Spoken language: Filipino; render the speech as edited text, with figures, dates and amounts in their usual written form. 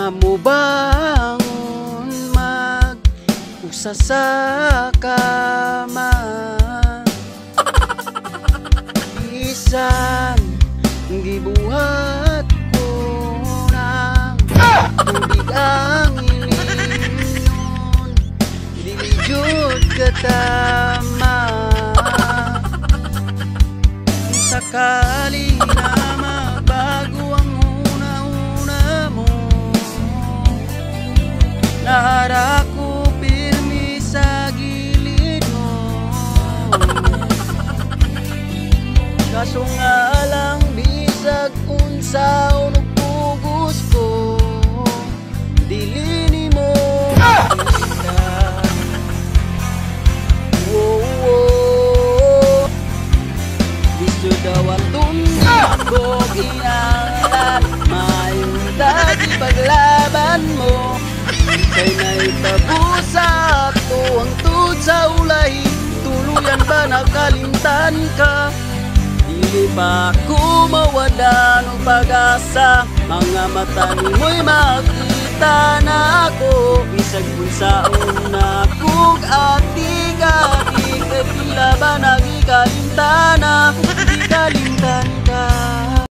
Amo bangon mag-usa sa kama, bisan gibuhat ko ng tubig ang ilingon, dili jud katama. Sakali na mabago ang una-una mo, nahara ko pirmi sa gilid mo. Kaso nga lang bisag unsa unog pugos ko, dili nimo makita. Gusto daw ang tunog ko inalan, mayunta di paglaban mo. Kay naitabusa ako ang tud sa ulay, tuluyan ba nakalimtan ka? Dili pa ako mawala ng pag-asa, mga mata nimo'y makita na ako. Bisag kung saon na kong ating-ating, kay tila ba nagikalimtan na, di kalimtan ka.